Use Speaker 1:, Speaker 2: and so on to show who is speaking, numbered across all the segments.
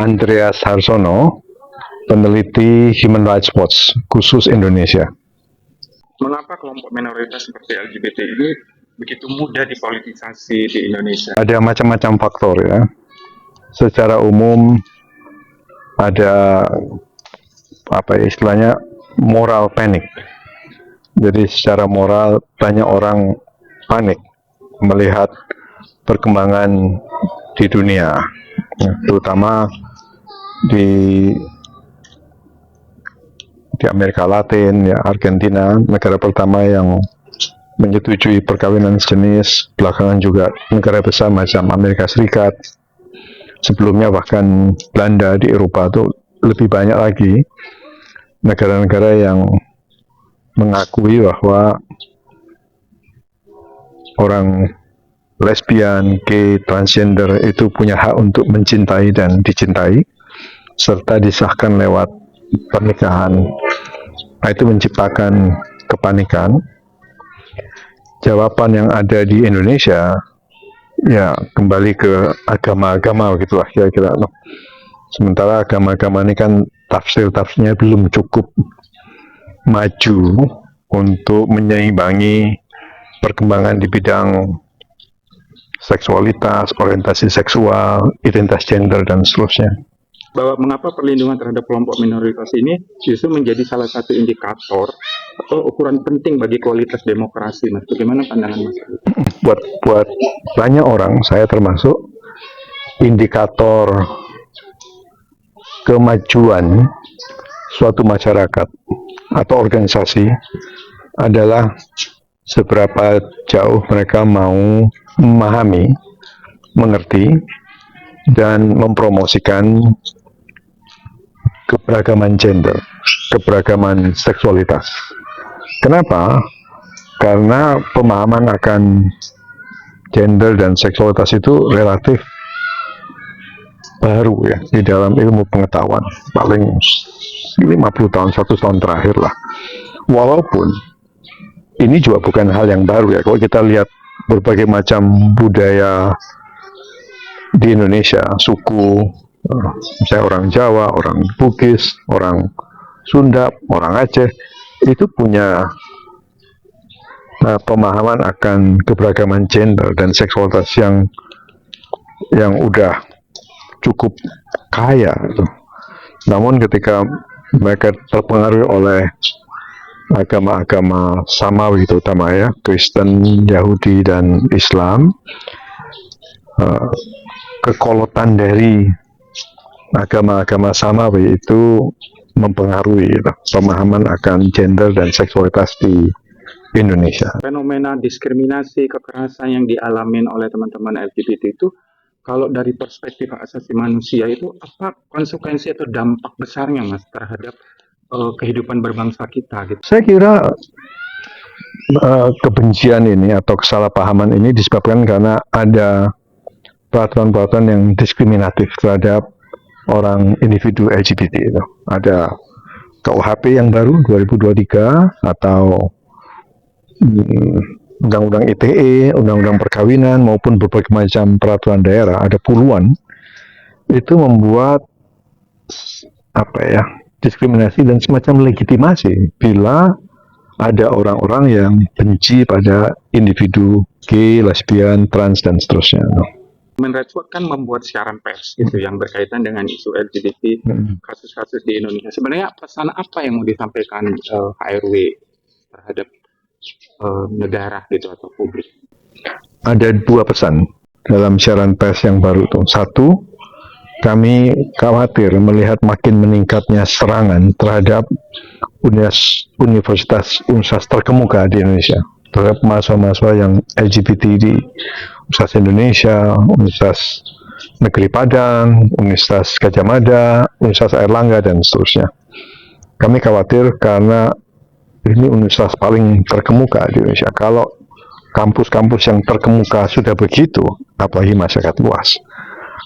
Speaker 1: Andreas Harsono, peneliti Human Rights Watch khusus Indonesia.
Speaker 2: Mengapa kelompok minoritas seperti LGBT ini begitu mudah dipolitisasi di Indonesia?
Speaker 1: Ada macam-macam faktor ya. Secara umum ada istilahnya moral panic. Jadi secara moral banyak orang panik melihat perkembangan di dunia, terutama di Amerika Latin, ya Argentina, negara pertama yang menyetujui perkawinan sejenis. Belakangan juga negara besar macam Amerika Serikat. Sebelumnya bahkan Belanda di Eropa itu lebih banyak lagi negara-negara yang mengakui bahwa orang lesbian, gay, transgender itu punya hak untuk mencintai dan dicintai, serta disahkan lewat pernikahan. Nah, itu menciptakan kepanikan. Jawaban yang ada di Indonesia ya kembali ke agama-agama begitulah kira-kira. Sementara agama-agama ini kan tafsirnya belum cukup maju untuk menyeimbangi perkembangan di bidang seksualitas, orientasi seksual, identitas gender, dan seterusnya.
Speaker 2: Bahwa mengapa perlindungan terhadap kelompok minoritas ini justru menjadi salah satu indikator atau ukuran penting bagi kualitas demokrasi, Mas. Bagaimana pandangan Mas?
Speaker 1: Buat banyak orang, saya termasuk, indikator kemajuan suatu masyarakat atau organisasi adalah seberapa jauh mereka mau memahami, mengerti, dan mempromosikan keberagaman gender, keberagaman seksualitas. Kenapa? Karena pemahaman akan gender dan seksualitas itu relatif baru ya di dalam ilmu pengetahuan, paling 50 tahun, 100 tahun terakhir lah. Walaupun ini juga bukan hal yang baru ya, kalau kita lihat berbagai macam budaya di Indonesia, suku, misalnya orang Jawa, orang Bugis, orang Sunda, orang Aceh, itu punya pemahaman akan keberagaman gender dan seksualitas yang udah cukup kaya. Namun ketika mereka terpengaruh oleh agama-agama samawi, terutama ya Kristen, Yahudi, dan Islam, kekolotan dari agama-agama samawi itu mempengaruhi pemahaman akan gender dan seksualitas di Indonesia.
Speaker 2: Fenomena diskriminasi, kekerasan yang dialami oleh teman-teman LGBT itu, kalau dari perspektif hak asasi manusia itu apa konsekuensi atau dampak besarnya, Mas, terhadap kehidupan berbangsa kita gitu?
Speaker 1: Saya kira kebencian ini atau kesalahpahaman ini disebabkan karena ada peraturan-peraturan yang diskriminatif terhadap orang individu LGBT itu. Ada KUHP yang baru 2023 atau Undang-Undang ITE, Undang-Undang Perkawinan, maupun berbagai macam peraturan daerah, ada puluhan, itu membuat diskriminasi dan semacam legitimasi bila ada orang-orang yang benci pada individu gay, lesbian, trans, dan seterusnya.
Speaker 2: Human Rights Watch kan membuat siaran pers gitu yang berkaitan dengan isu LGBT, kasus-kasus di Indonesia. Sebenarnya pesan apa yang mau disampaikan HRW terhadap negara gitu atau publik?
Speaker 1: Ada dua pesan dalam siaran pers yang baru itu. Satu, kami khawatir melihat makin meningkatnya serangan terhadap universitas terkemuka di Indonesia, terhadap mahasiswa-mahasiswa yang LGBT di Universitas Indonesia, Universitas Negeri Padang, Universitas Gadjah Mada, Universitas Airlangga, dan seterusnya. Kami khawatir karena ini universitas paling terkemuka di Indonesia. Kalau kampus-kampus yang terkemuka sudah begitu, apalagi masyarakat luas.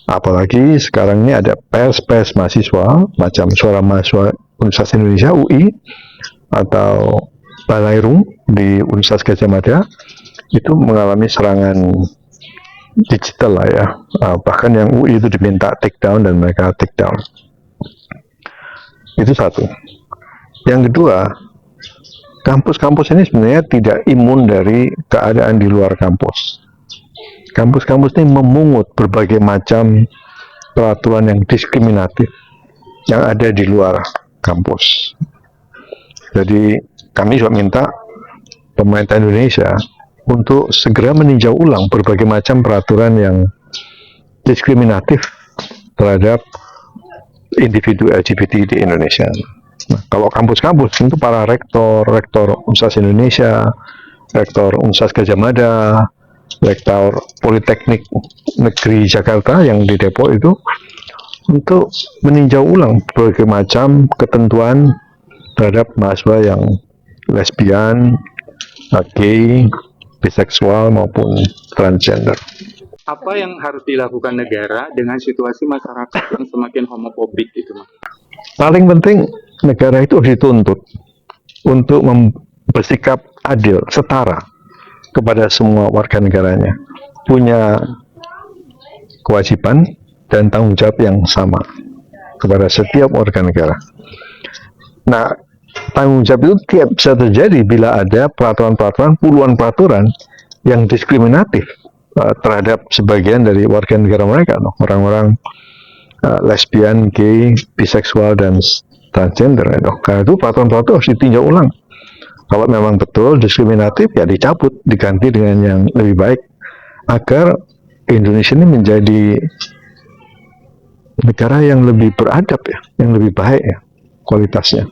Speaker 1: Apalagi sekarang ini ada pers mahasiswa, macam Suara Mahasiswa Universitas Indonesia, UI, atau Balairung di Universitas Gadjah Mada, itu mengalami serangan digital lah ya. Bahkan yang UI itu diminta take down dan mereka take down. Itu satu. Yang kedua, kampus-kampus ini sebenarnya tidak imun dari keadaan di luar kampus. Kampus-kampus ini memungut berbagai macam peraturan yang diskriminatif yang ada di luar kampus. Jadi kami juga minta pemerintah Indonesia untuk segera meninjau ulang berbagai macam peraturan yang diskriminatif terhadap individu LGBT di Indonesia. Nah, kalau kampus-kampus itu para rektor Universitas Indonesia, rektor Universitas Gadjah Mada, rektor Politeknik Negeri Jakarta yang di Depok itu untuk meninjau ulang berbagai macam ketentuan terhadap mahasiswa yang lesbian, gay, biseksual maupun transgender.
Speaker 2: Apa yang harus dilakukan negara dengan situasi masyarakat yang semakin homofobik itu, Mas?
Speaker 1: Paling penting negara itu harus dituntut untuk bersikap adil, setara kepada semua warga negaranya, punya kewajiban dan tanggung jawab yang sama kepada setiap warga negara. Nah, tanggung jawab itu tidak bisa terjadi bila ada peraturan-peraturan, puluhan peraturan yang diskriminatif terhadap sebagian dari warga negara mereka, orang-orang lesbian, gay, biseksual, dan transgender. Karena itu peraturan-peraturan harus ditinjau ulang. Kalau memang betul diskriminatif, ya dicabut, diganti dengan yang lebih baik, agar Indonesia ini menjadi negara yang lebih beradab ya, yang lebih baik ya kualitasnya.